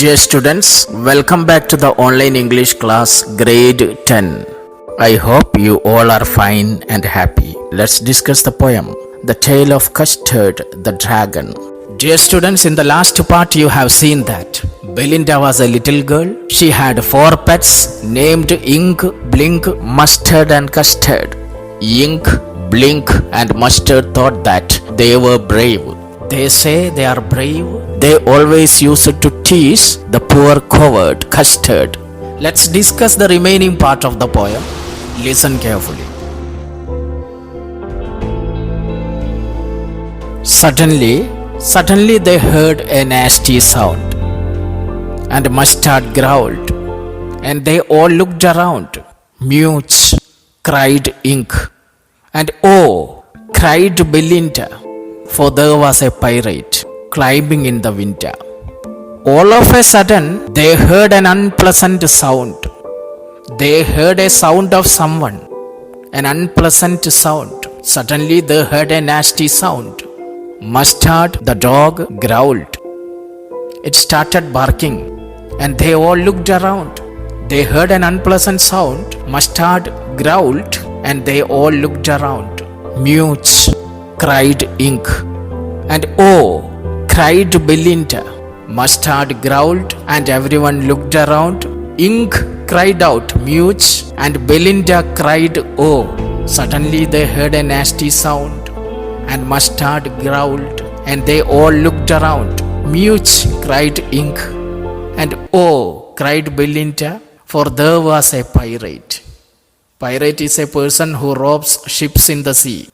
Dear students, welcome back to the online English class grade 10. I hope you all are fine and happy. Let's discuss the poem, The Tale of Custard the Dragon. Dear students, in the last part you have seen that Belinda was a little girl. She had 4 pets named Ink, Blink, Mustard and Custard. Ink, Blink and Mustard thought that they were brave. They say they are brave. They always used to tease the poor coward Custard. Let's discuss the remaining part of the poem. Listen carefully. Suddenly they heard a nasty sound, and Mustard growled, and they all looked around. Mute, cried Ink, and oh, cried Belinda, for there was a pirate climbing in the window. All of a sudden, they heard an unpleasant sound. They heard a sound of someone, an unpleasant sound. Suddenly, they heard a nasty sound. Mustard, the dog, growled. It started barking, and they all looked around. They heard an unpleasant sound. Mustard growled, and they all looked around. Mute, cried Ink, and oh, cried Belinda. Mustard growled, and everyone looked around. Ink cried out, mute, and Belinda cried, oh. Suddenly they heard a nasty sound, and Mustard growled, and they all looked around. Mute, cried Ink, and oh, cried Belinda, for there was a pirate. Pirate is a person who robs ships in the sea.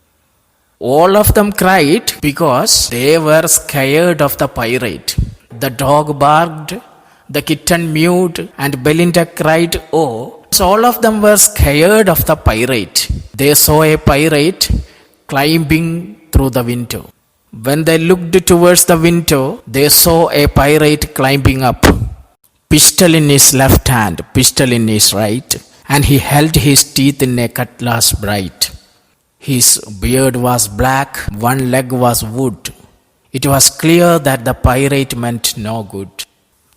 All of them cried because they were scared of the pirate. The dog barked, the kitten mewed, and Belinda cried, oh. So all of them were scared of the pirate. They saw a pirate climbing through the window. When they looked towards the window, they saw a pirate climbing up. Pistol in his left hand, pistol in his right, and he held his teeth in a cutlass bright. His beard was black, one leg was wood. It was clear that the pirate meant no good.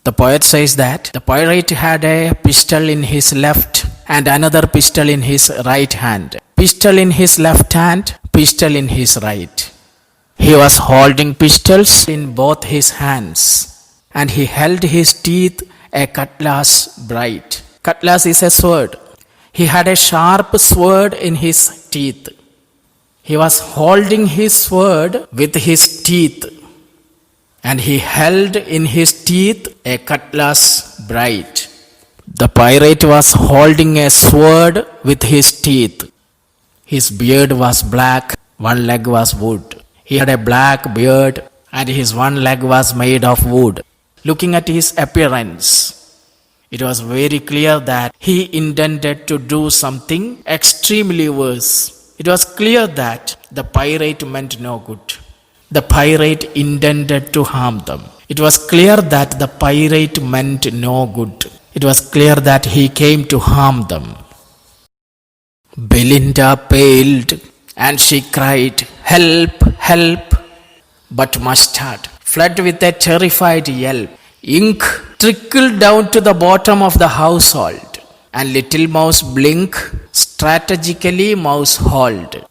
The poet says that the pirate had a pistol in his left and another pistol in his right hand. Pistol in his left hand, pistol in his right. He was holding pistols in both his hands, and he held his teeth a cutlass bright. Cutlass is a sword. He had a sharp sword in his teeth. He was holding his sword with his teeth, and he held in his teeth a cutlass bright. The pirate was holding a sword with his teeth. His beard was black, one leg was wood. He had a black beard, and his one leg was made of wood. Looking at his appearance, it was very clear that he intended to do something extremely worse. It was clear that the pirate meant no good. The pirate intended to harm them. It was clear that the pirate meant no good. It was clear that he came to harm them. Belinda paled, and she cried, help, help. But Mustard fled with a terrified yelp. Ink trickled down to the bottom of the household, and little mouse Blink strategically mouse-holed.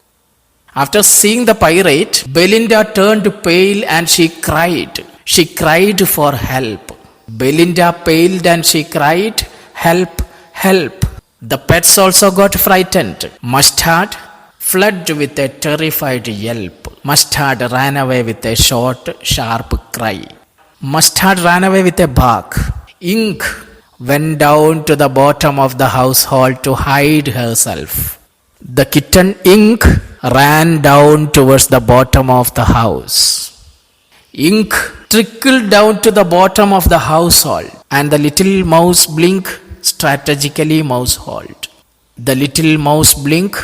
After seeing the pirate, Belinda turned pale and she cried. She cried for help. Belinda paled and she cried, help, help. The pets also got frightened. Mustard fled with a terrified yelp. Mustard ran away with a short, sharp cry. Mustard ran away with a bark. Ink went down to the bottom of the household to hide herself. The kitten Ink ran down towards the bottom of the house. Ink trickled down to the bottom of the household, and the little mouse Blink strategically mouse-holed. The little mouse Blink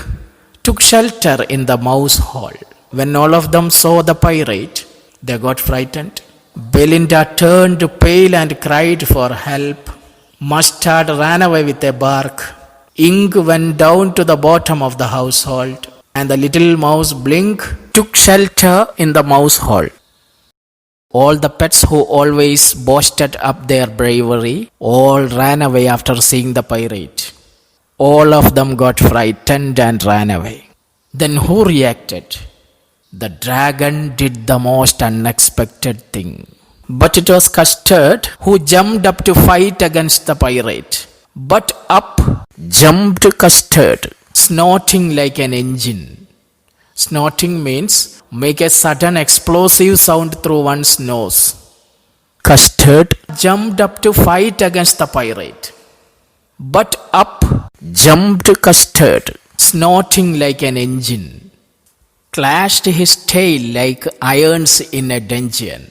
took shelter in the mouse hole. When all of them saw the pirate, they got frightened. Belinda turned pale and cried for help. Mustard ran away with a bark. Ink went down to the bottom of the household, and the little mouse Blink took shelter in the mouse hole. All the pets who always boasted up their bravery all ran away after seeing the pirate. All of them got frightened and ran away. Then who reacted? The dragon did the most unexpected thing. But it was Custard who jumped up to fight against the pirate. But up jumped Custard, snorting like an engine. Snorting means make a sudden explosive sound through one's nose. Custard jumped up to fight against the pirate. But up jumped Custard, snorting like an engine. Clashed his tail like irons in a dungeon.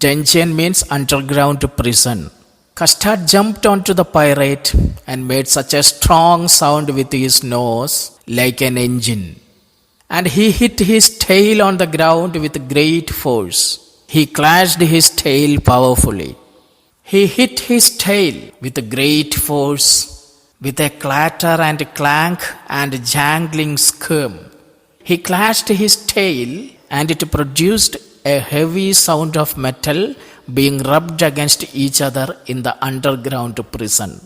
Dungeon means underground prison. Custard jumped onto the pirate and made such a strong sound with his nose like an engine. And he hit his tail on the ground with great force. He clashed his tail powerfully. He hit his tail with great force, with a clatter and clank and jangling scream. He clashed his tail and it produced a heavy sound of metal being rubbed against each other in the underground prison.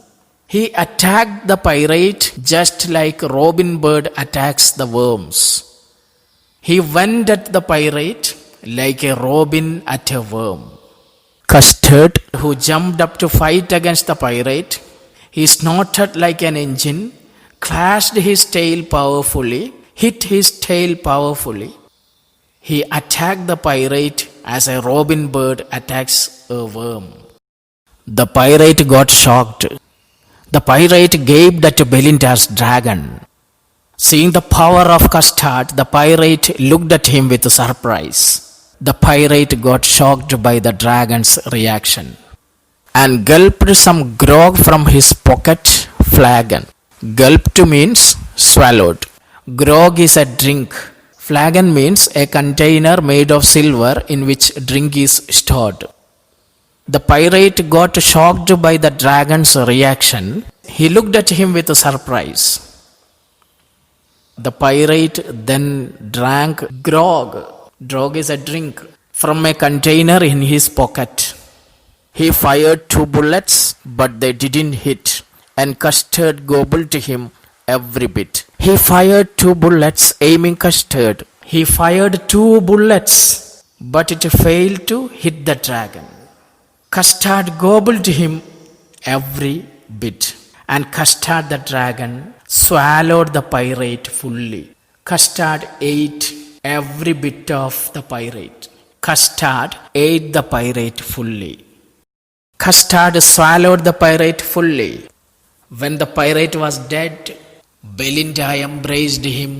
He attacked the pirate just like Robin Bird attacks the worms. He went at the pirate like a robin at a worm. Custard, who jumped up to fight against the pirate, he snorted like an engine, clashed his tail powerfully, hit his tail powerfully. He attacked the pirate as a robin bird attacks a worm. The pirate got shocked. The pirate gaped at Belinda's dragon. Seeing the power of Custard, the pirate looked at him with surprise. The pirate got shocked by the dragon's reaction and gulped some grog from his pocket flagon. Gulped means swallowed. Grog is a drink. Flagon means a container made of silver in which drink is stored. The pirate got shocked by the dragon's reaction. He looked at him with surprise. The pirate then drank grog. Grog is a drink from a container in his pocket. He fired 2 bullets, but they didn't hit, and Custard gobbled him every bit. He fired 2 bullets aiming Custard. He fired 2 bullets, but it failed to hit the dragon. Custard gobbled him every bit, and Custard the dragon swallowed the pirate fully. Custard ate every bit of the pirate. Custard ate the pirate fully. Custard swallowed the pirate fully. When the pirate was dead, Belinda embraced him.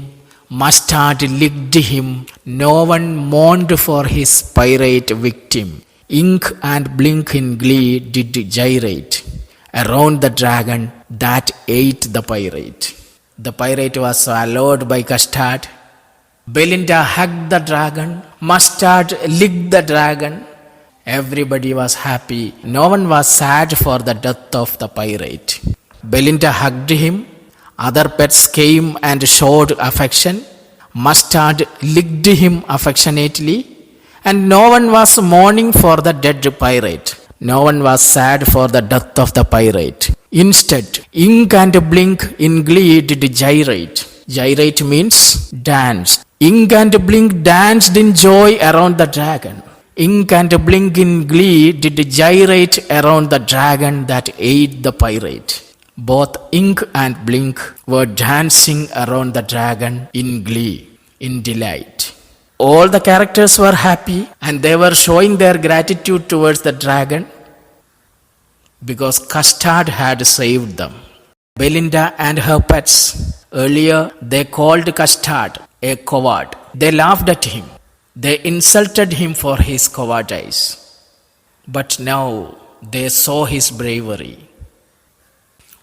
Mustard licked him. No one mourned for his pirate victim. Ink and Blink in glee did gyrate around the dragon that ate the pirate. The pirate was swallowed by Custard. Belinda hugged the dragon. Mustard licked the dragon. Everybody was happy. No one was sad for the death of the pirate. Belinda hugged him. Other pets came and showed affection. Mustard licked him affectionately. And no one was mourning for the dead pirate. No one was sad for the death of the pirate. Instead, Ink and Blink in glee did gyrate. Gyrate means dance. Ink and Blink danced in joy around the dragon. Ink and Blink in glee did gyrate around the dragon that ate the pirate. Both Ink and Blink were dancing around the dragon in glee, in delight. All the characters were happy and they were showing their gratitude towards the dragon because Custard had saved them. Belinda and her pets, earlier they called Custard a coward. They laughed at him. They insulted him for his cowardice. But now they saw his bravery.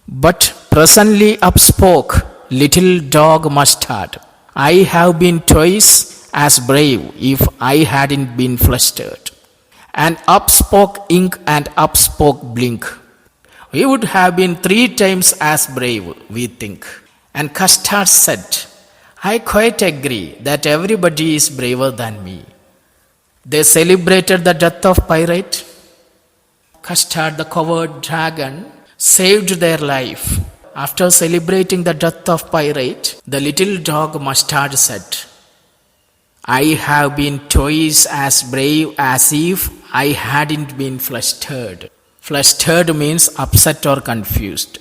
But presently up spoke little dog Mustard. I have been twice as brave if I hadn't been flustered. And up spoke Ink and up spoke Blink. We would have been 3 times as brave, we think. And Custard said, I quite agree that everybody is braver than me. They celebrated the death of pirate. Custard, the coward dragon, saved their life. After celebrating the death of pirate, the little dog Mustard said, I have been twice as brave as if I hadn't been flustered. Flustered means upset or confused.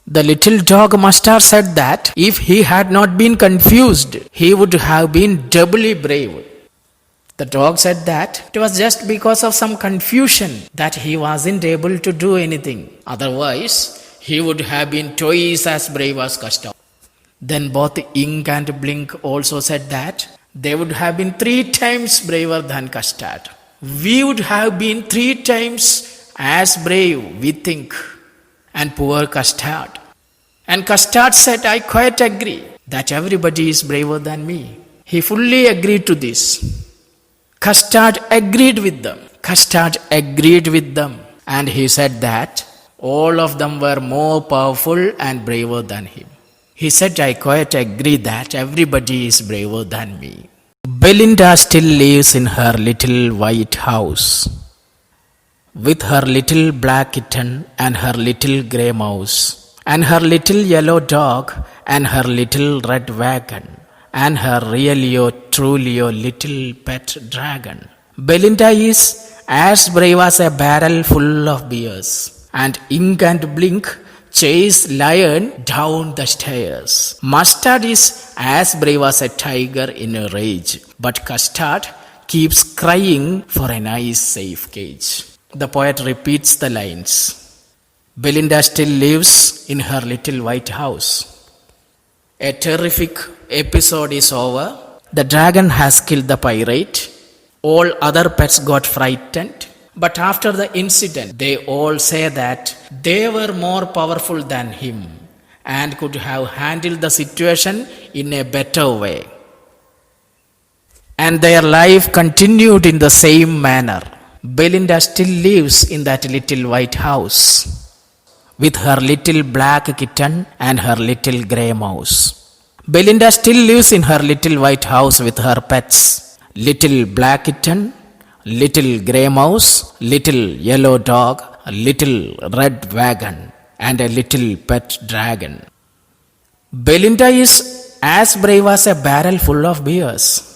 The little dog Mustard said that if he had not been confused, he would have been doubly brave. The dog said that it was just because of some confusion that he wasn't able to do anything. Otherwise, he would have been twice as brave as Custard. Then both Ink and Blink also said that they would have been 3 times braver than Custard. We would have been 3 times as brave, we think. And poor Custard. And Custard said, I quite agree that everybody is braver than me. He fully agreed to this. Custard agreed with them. Custard agreed with them. And he said that all of them were more powerful and braver than him. He said, I quite agree that everybody is braver than me. Belinda still lives in her little white house with her little black kitten and her little grey mouse and her little yellow dog and her little red wagon and her really or truly or little pet dragon. Belinda is as brave as a barrel full of beers, and Ink and Blink chase lion down the stairs. Mustard is as brave as a tiger in a rage, but Custard keeps crying for a nice safe cage. The poet repeats the lines. Belinda still lives in her little white house. A terrific episode is over. The dragon has killed the pirate. All other pets got frightened. But after the incident, they all say that they were more powerful than him and could have handled the situation in a better way. And their life continued in the same manner. Belinda still lives in that little white house with her little black kitten and her little grey mouse. Belinda still lives in her little white house with her pets, little black kitten, little grey mouse, little yellow dog, little red wagon, and a little pet dragon. Belinda is as brave as a barrel full of beers.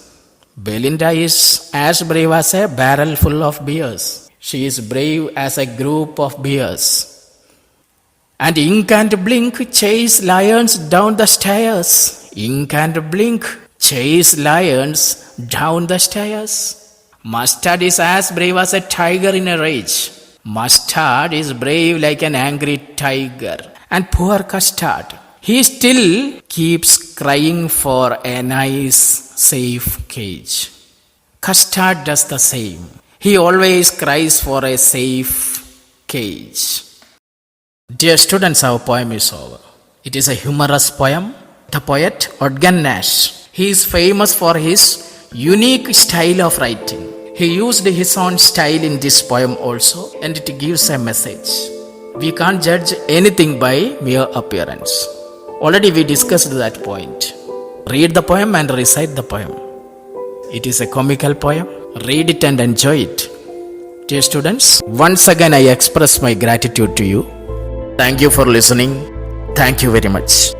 Belinda is as brave as a barrel full of beers. She is brave as a group of bears. And Ink and Blink chase lions down the stairs. Ink and Blink chase lions down the stairs. Mustard is as brave as a tiger in a rage. Mustard is brave like an angry tiger. And poor Custard, he still keeps crying for a nice, safe cage. Custard does the same. He always cries for a safe cage. Dear students, our poem is over. It is a humorous poem. The poet Odgan Nash, he is famous for his unique style of writing. He used his own style in this poem also, and it gives a message. We can't judge anything by mere appearance. Already we discussed that point. Read the poem and recite the poem. It is a comical poem. Read it and enjoy it. Dear students, once again I express my gratitude to you. Thank you for listening. Thank you very much.